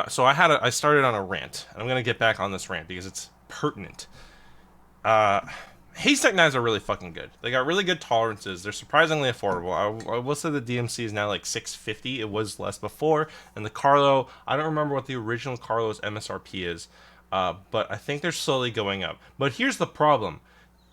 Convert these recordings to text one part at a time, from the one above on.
So I started on a rant. I'm gonna get back on this rant because it's pertinent. Uh, Haystack knives are really fucking good. They got really good tolerances. They're surprisingly affordable. I will say the DMC is now like 650. It was less before, and the Carlo. I don't remember what the original Carlo's MSRP is, but I think they're slowly going up. But here's the problem: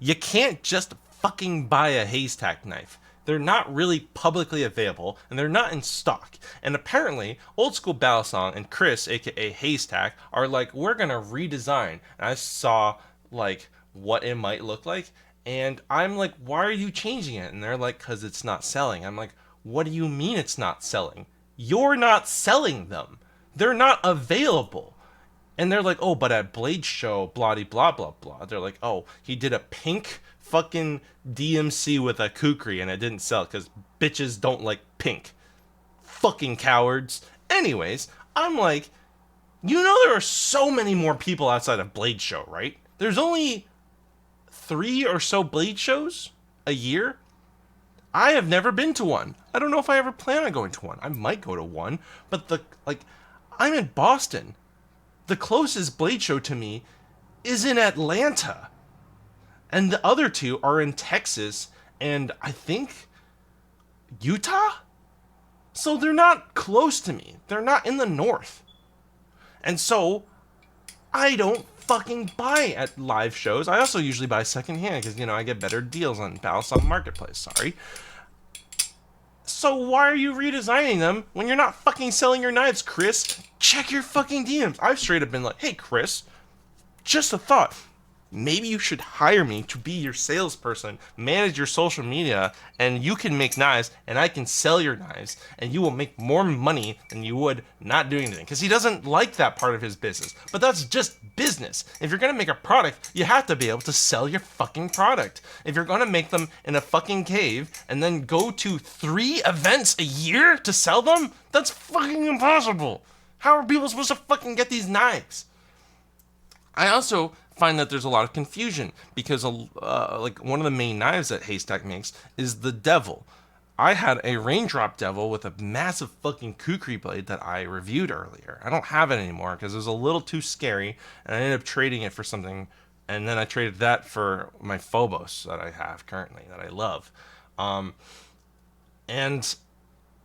you can't just fucking buy a Haystack knife. They're not really publicly available, and they're not in stock. And apparently, Old School Balisong and Chris, aka Haystack, are like, we're gonna redesign. And I saw like what it might look like, and I'm like, why are you changing it? And they're like, because it's not selling. I'm like, what do you mean it's not selling? You're not selling them. They're not available. And they're like, oh, but at Blade Show, blah blah blah blah. They're like, oh, he did a pink fucking DMC with a kukri and it didn't sell because bitches don't like pink. Fucking cowards. Anyways, I'm like, you know there are so many more people outside of Blade Show, right? There's only 3 or so Blade shows a year. I have never been to one. I don't know if I ever plan on going to one. I might go to one, but I'm in Boston. The closest Blade show to me is in Atlanta. And the other 2 are in Texas and I think Utah? So they're not close to me. They're not in the north. And so I don't fucking buy at live shows. I also usually buy secondhand because, I get better deals on Balisong Marketplace. Sorry. So why are you redesigning them when you're not fucking selling your knives, Chris? Check your fucking DMs. I've straight up been like, hey, Chris, just a thought. Maybe you should hire me to be your salesperson, manage your social media, and you can make knives, and I can sell your knives, and you will make more money than you would not doing anything. Because he doesn't like that part of his business. But that's just business. If you're going to make a product, you have to be able to sell your fucking product. If you're going to make them in a fucking cave, and then go to 3 events a year to sell them, that's fucking impossible. How are people supposed to fucking get these knives? I also find that there's a lot of confusion because like one of the main knives that Haystack makes is the Devil. I had a Raindrop Devil with a massive fucking kukri blade that I reviewed earlier. I don't have it anymore because it was a little too scary, and I ended up trading it for something, and then I traded that for my Phobos that I have currently that I love. And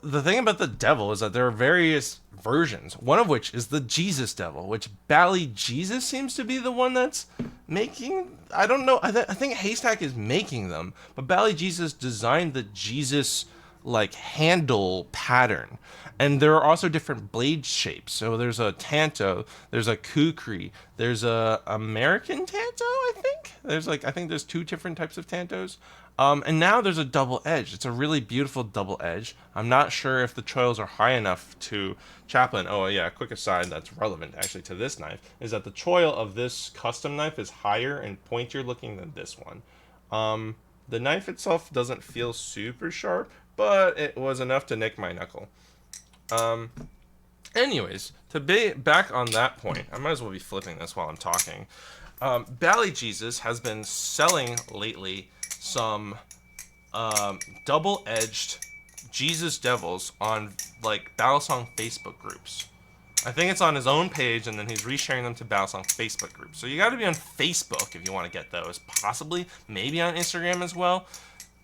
the thing about the Devil is that there are various versions, one of which is the Jesus Devil, which Bally Jesus seems to be the one that's making. I don't know. I think Haystack is making them, but Bally Jesus designed the Jesus handle pattern. And there are also different blade shapes. So there's a Tanto, there's a Kukri, there's a American Tanto, I think there's 2 different types of Tantos. And now there's a double edge. It's a really beautiful double edge. I'm not sure if the choils are high enough to Chaplain. Oh yeah, quick aside that's relevant actually to this knife is that the choil of this custom knife is higher and pointier looking than this one. The knife itself doesn't feel super sharp, but it was enough to nick my knuckle. Anyways, to be back on that point, I might as well be flipping this while I'm talking. Bally Jesus has been selling lately some double-edged Jesus Devils on Balisong Facebook groups. I think it's on his own page, and then he's resharing them to Balisong Facebook groups. So you got to be on Facebook if you want to get those. Possibly, maybe on Instagram as well.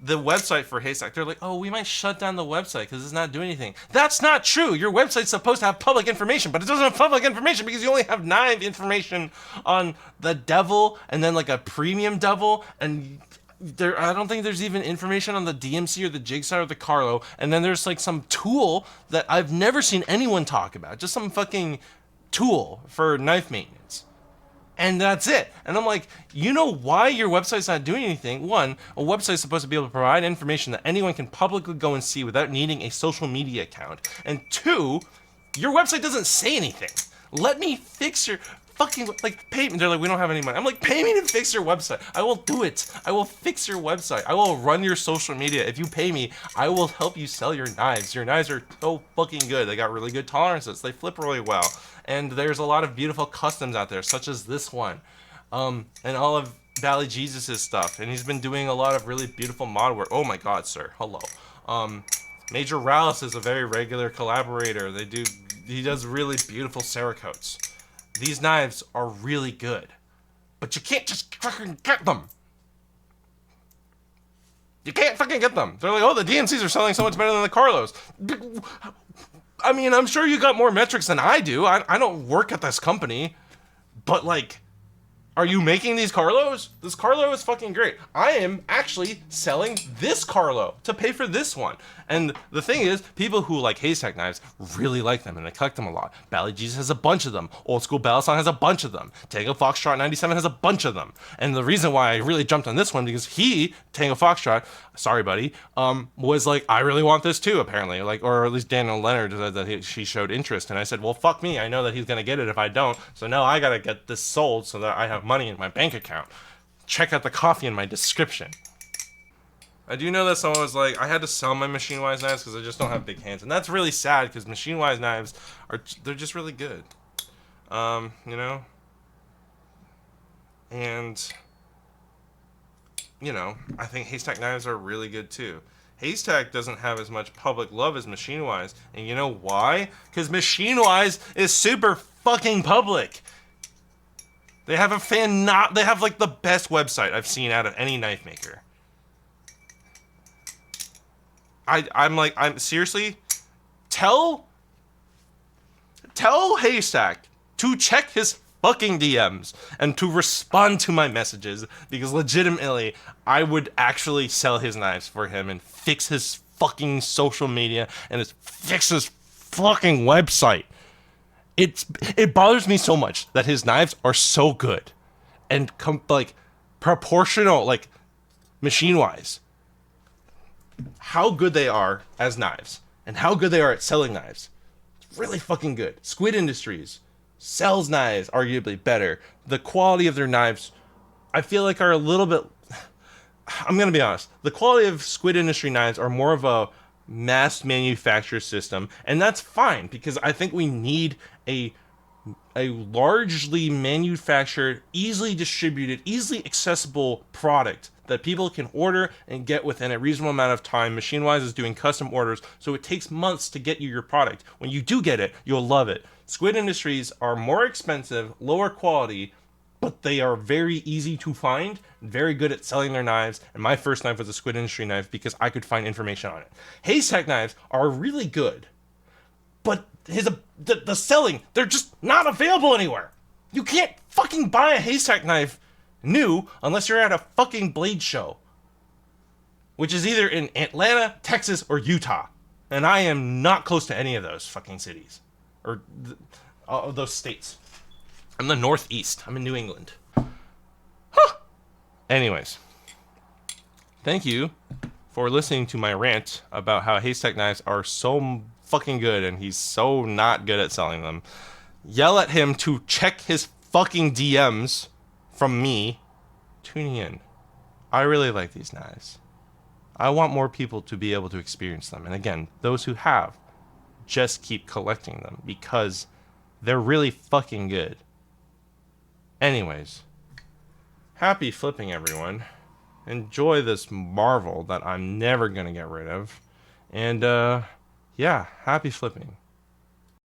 The website for Haystack, they're like, oh, we might shut down the website because it's not doing anything. That's not true. Your website's supposed to have public information, but it doesn't have public information because you only have knife information on the Devil and then a premium Devil, and I don't think there's even information on the DMC or the Jigsaw or the Carlo, and then there's some tool that I've never seen anyone talk about, just some fucking tool for knife maintenance. And that's it. And I'm like, you know why your website's not doing anything? 1, a website's supposed to be able to provide information that anyone can publicly go and see without needing a social media account. And 2, your website doesn't say anything. Let me fix your fucking, pay me. They're like, we don't have any money. I'm like, pay me to fix your website. I will do it. I will fix your website. I will run your social media. If you pay me, I will help you sell your knives. Your knives are so fucking good. They got really good tolerances. They flip really well. And there's a lot of beautiful customs out there, such as this one. And all of Bally Jesus' stuff. And he's been doing a lot of really beautiful mod work. Oh my god, sir. Hello. Major Rallis is a very regular collaborator. They do he does really beautiful Cerakotes. These knives are really good, but you can't just fucking get them. You can't fucking get them. They're like, oh, the DMCs are selling so much better than the Carlos. I mean, I'm sure you got more metrics than I do. I don't work at this company, but like, are you making these Carlos? This Carlo is fucking great. I am actually selling this Carlo to pay for this one. And the thing is, people who like Hazetac knives really like them and they collect them a lot. Bally Jesus has a bunch of them. Old School Balisong has a bunch of them. Tango Foxtrot 97 has a bunch of them. And the reason why I really jumped on this one because Tango Foxtrot, sorry buddy, was like, I really want this too, apparently. Like, or at least Daniel Leonard said that she showed interest. And I said, well, fuck me. I know that he's gonna get it if I don't. So now I gotta get this sold so that I have money in my bank account. Check out the coffee in my description. I do know that someone was like, I had to sell my Machine Wise knives because I just don't have big hands. And that's really sad because Machine Wise knives they're just really good. You know? And, you know, I think Hazetac knives are really good too. Hazetac doesn't have as much public love as Machine Wise. And you know why? Because Machine Wise is super fucking public. They have they have like the best website I've seen out of any knife maker. I'm seriously, tell Hazetac to check his fucking DMs and to respond to my messages because legitimately I would actually sell his knives for him and fix his fucking social media and fix his fucking website. It bothers me so much that his knives are so good and like proportional, like Machine Wise. How good they are as knives and how good they are at selling knives. It's really fucking good. Squid Industries sells knives arguably better. The quality of their knives, I feel like are a little bit, I'm going to be honest. The quality of Squid Industry knives are more of a mass manufacture system. And that's fine because I think we need a largely manufactured, easily distributed, easily accessible product that people can order and get within a reasonable amount of time. Machine Wise is doing custom orders, so it takes months to get you your product. When you do get it, you'll love it. Squid Industries are more expensive, lower quality, but they are very easy to find, very good at selling their knives, and my first knife was a Squid Industry knife because I could find information on it. Hazetac knives are really good, but the selling, they're just not available anywhere. You can't fucking buy a Hazetac knife new unless you're at a fucking blade show, which is either in Atlanta, Texas, or Utah, and I am not close to any of those fucking cities or those states. I'm the Northeast. I'm in New England. Huh. Anyways, thank you for listening to my rant about how Hazetac knives are so fucking good and he's so not good at selling them. Yell at him to check his fucking DMs from me tuning in. I really like these knives. I want more people to be able to experience them. And again, those who have, just keep collecting them because they're really fucking good. Anyways, happy flipping, everyone. Enjoy this marvel that I'm never going to get rid of. And, yeah, happy flipping.